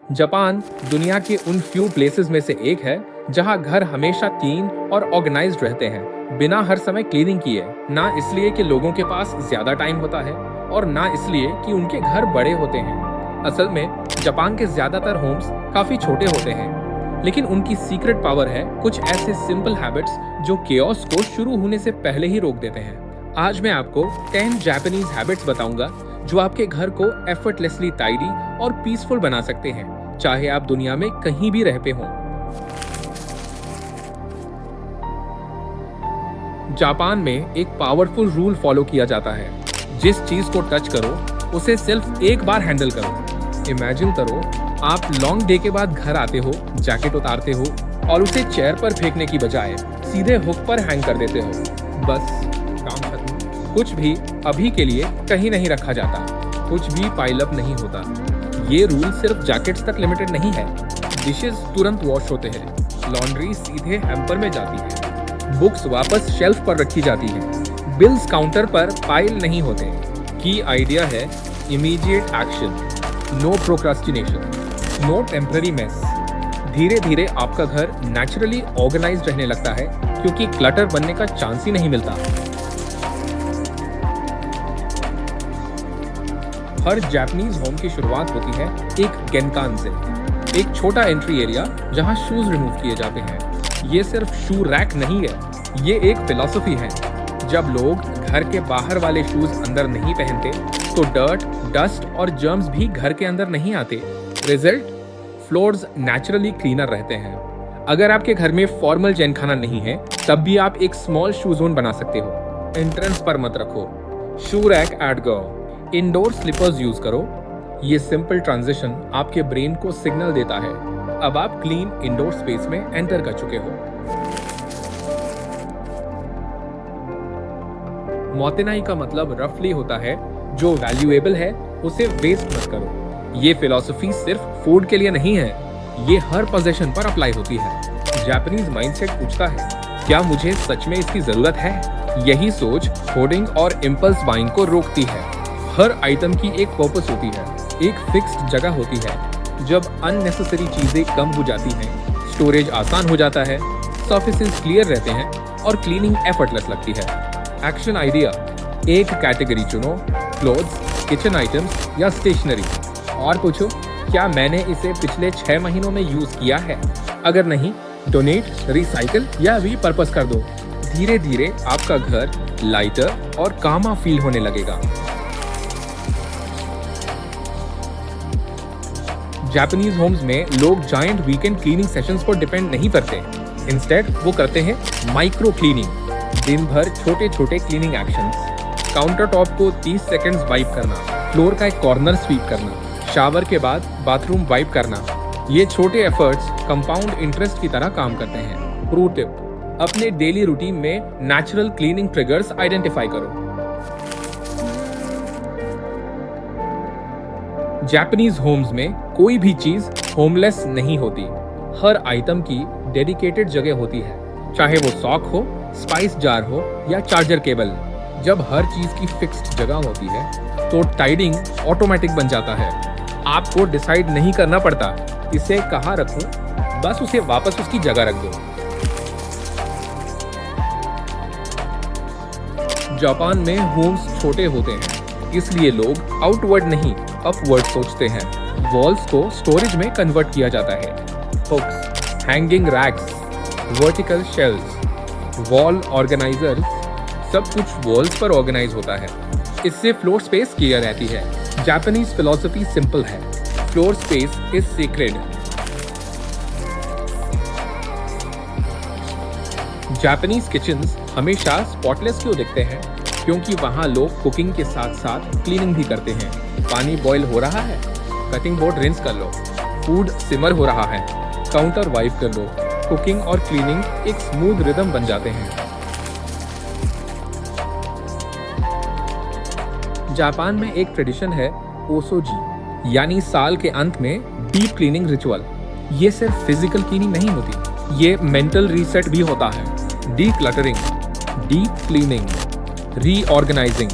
Japan दुनिया के उन फ्यू प्लेसेस में से एक है जहां घर हमेशा क्लीन और ऑर्गेनाइज्ड रहते हैं, बिना हर समय क्लीनिंग किए। ना इसलिए कि लोगों के पास ज्यादा टाइम होता है और ना इसलिए कि उनके घर बड़े होते हैं। असल में जापान के ज्यादातर होम्स काफी छोटे होते हैं, लेकिन उनकी सीक्रेट पावर है कुछ ऐसे सिंपल हैबिट्स जो केओस को शुरू होने से पहले ही रोक देते हैं। आज मैं आपको 10 जापानीज हैबिट्स बताऊंगा जो आपके घर को एफर्टलेसली टाइडी और पीसफुल बना सकते हैं, चाहे आप दुनिया में कहीं भी रहते हों। जापान में एक पावरफुल रूल फॉलो किया जाता है, जिस चीज को टच करो उसे सिर्फ एक बार हैंडल करो। इमेजिन करो आप लॉन्ग डे के बाद घर आते हो, जैकेट उतारते हो और उसे चेयर पर फेंकने की बजाय सीधे हुक पर हैंग कर देते हो। बस काम खत्म। कुछ भी अभी के लिए कहीं नहीं रखा जाता, कुछ भी पाइल अप नहीं होता। ये रूल सिर्फ जैकेट्स तक लिमिटेड नहीं है। डिशेस तुरंत वॉश होते हैं, लॉन्ड्री सीधे हैम्पर में जाती है, बुक्स वापस शेल्फ पर रखी जाती है, बिल्स काउंटर पर पाइल नहीं होते। की आइडिया है immediate action, no procrastination, no temporary mess. धीरे धीरे आपका घर नेचुरली ऑर्गेनाइज्ड रहने लगता है, क्योंकि क्लटर बनने का चांस ही नहीं मिलता। हर जापानीज होम की शुरुआत होती है एक गेनकान से, एक छोटा एंट्री एरिया जहां शूज रिमूव किए जाते हैं। ये सिर्फ शू रैक नहीं है, ये एक फिलॉसफी है। जब लोग घर के बाहर वाले शूज अंदर नहीं पहनते तो डर्ट, डस्ट और जर्म्स भी घर के अंदर नहीं आते। रिजल्ट, फ्लोर्स नेचुरली क्लीनर रहते हैं। अगर आपके घर में फॉर्मल जैनखाना नहीं है, तब भी आप एक स्मॉल शू जोन बना सकते हो। एंट्रेंस पर मत रखो, शू रैक ऐड करो, इंडोर स्लीपर्स यूज करो। ये सिंपल ट्रांजिशन आपके ब्रेन को सिग्नल देता है, अब आप क्लीन इंडोर स्पेस में एंटर कर चुके हो। मोतेनाई का मतलब रफली होता है जो वैल्यूएबल है उसे वेस्ट मत करो। ये फिलॉसफी सिर्फ फूड के लिए नहीं है, ये हर पोजीशन पर अप्लाई होती है। जापानीज माइंडसेट पूछता है, क्या मुझे सच में इसकी जरूरत है? यही सोच होर्डिंग और इम्पल्स बाइंग को रोकती है। हर आइटम की एक पर्पस होती है, एक फिक्स्ड जगह होती है। जब अननेसेसरी चीजें कम हो जाती हैं, स्टोरेज आसान हो जाता है, सर्फेसेस क्लियर रहते हैं और क्लीनिंग एफर्टलेस लगती है। एक्शन आइडिया, एक कैटेगरी चुनो, क्लोथ्स, किचन आइटम्स या स्टेशनरी, और पूछो क्या मैंने इसे पिछले 6 महीनों में यूज किया है? अगर नहीं, डोनेट, रिसाइकल या रीपर्पस कर दो। धीरे धीरे आपका घर लाइटर और कामा फील होने लगेगा। जापानीज होम्स में लोग जायंट वीकेंड क्लीनिंग सेशंस पर डिपेंड नहीं करते। इंस्टेड वो करते हैं माइक्रो क्लीनिंग। दिन भर छोटे छोटे क्लीनिंग एक्शंस, काउंटर टॉप को 30 सेकंड्स वाइप करना, फ्लोर का एक कॉर्नर स्वीप करना, शावर के बाद बाथरूम वाइप करना। ये छोटे एफर्ट्स कंपाउंड इंटरेस्ट की तरह काम करते हैं। प्रो टिप, अपने डेली रूटीन में नेचुरल क्लीनिंग ट्रिगर्स आइडेंटिफाई करो। जापानीज होम्स में कोई भी चीज होमलेस नहीं होती। हर आइटम की डेडिकेटेड जगह होती है, चाहे वो सॉक हो, स्पाइस जार हो या चार्जर केबल। जब हर चीज की फिक्स्ड जगह होती है तो टाइडिंग ऑटोमेटिक बन जाता है। आपको डिसाइड नहीं करना पड़ता इसे कहाँ रखूं, बस उसे वापस उसकी जगह रख दो। जापान में होम्स छोटे होते हैं, इसलिए लोग आउटवर्ड नहीं अपवर्ड सोचते हैं। वॉल्स को स्टोरेज में कन्वर्ट किया जाता है। Hooks, hanging racks, vertical shelves, wall organisers, सब कुछ वॉल्स पर ऑर्गेनाइज होता है। इससे फ्लोर स्पेस क्लियर रहती है। जापानीज फिलॉसफी सिंपल है, floor space is secret. Japanese kitchens हमेशा स्पॉटलेस क्यों दिखते हैं? क्योंकि वहाँ लोग कुकिंग के साथ साथ क्लीनिंग भी करते हैं। पानी बॉईल हो रहा है, कटिंग बोर्ड रिंस कर लो। फूड सिमर हो रहा है, काउंटर वाइप कर लो। कुकिंग और क्लीनिंग एक स्मूथ रिदम बन जाते हैं। जापान में एक ट्रेडिशन है ओसोजी, यानी साल के अंत में डीप क्लीनिंग रिचुअल। ये सिर्फ फिजिकल क्लीनिंग नहीं होती, ये मेंटल रीसेट भी होता है। D cluttering, deep cleaning, reorganising,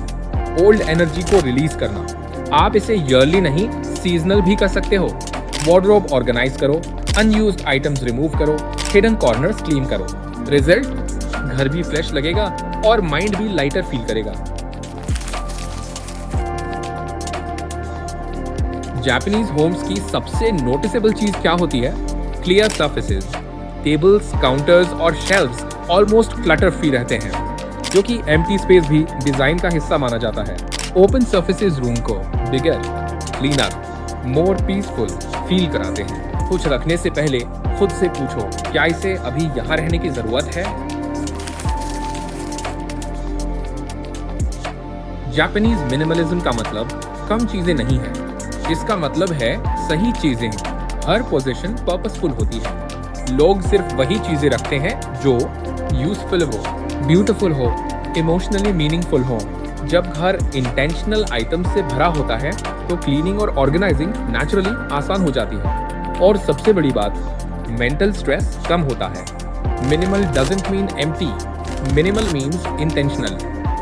old energy को रिलीज करना। आप इसे ईयरली नहीं, सीजनल भी कर सकते हो। वार्डरोब ऑर्गेनाइज करो, अनयूज्ड आइटम्स रिमूव करो, हिडन कॉर्नर्स क्लीन करो। रिजल्ट, घर भी फ्रेश लगेगा और माइंड भी लाइटर फील करेगा। जापानीज होम्स की सबसे नोटिसेबल चीज क्या होती है? Clear surfaces. टेबल्स, काउंटर्स और शेल्फ्स ऑलमोस्ट क्लटर फ्री रहते हैं, जो कि एम्प्टी स्पेस भी डिजाइन का हिस्सा माना जाता है। ओपन सरफेसेस रूम को बिगर, क्लीनर, मोर पीसफुल फील कराते हैं। कुछ रखने से पहले खुद से पूछो, क्या इसे अभी यहाँ रहने की जरूरत है? जापानीज मिनिमलिज्म का मतलब कम चीजें नहीं है, इसका मतलब है सही चीजें। हर पोजीशन पर्पसफुल होती है। लोग सिर्फ वही चीजें रखते हैं जो यूजफुल हो, ब्यूटीफुल हो, इमोशनली मीनिंगफुल हो। जब घर इंटेंशनल आइटम्स से भरा होता है तो क्लीनिंग और ऑर्गेनाइजिंग नेचुरली आसान हो जाती है। और सबसे बड़ी बात, मेंटल स्ट्रेस कम होता है। Minimal doesn't mean empty, minimal means intentional.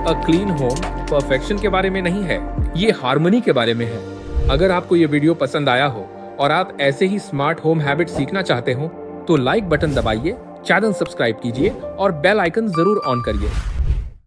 A clean home perfection के बारे में नहीं है, ये हार्मनी के बारे में है। अगर आपको ये वीडियो पसंद आया हो और आप ऐसे ही स्मार्ट होम हैबिट सीखना चाहते हो तो लाइक बटन दबाइए, चैनल सब्सक्राइब कीजिए और बेल आइकन जरूर ऑन करिए।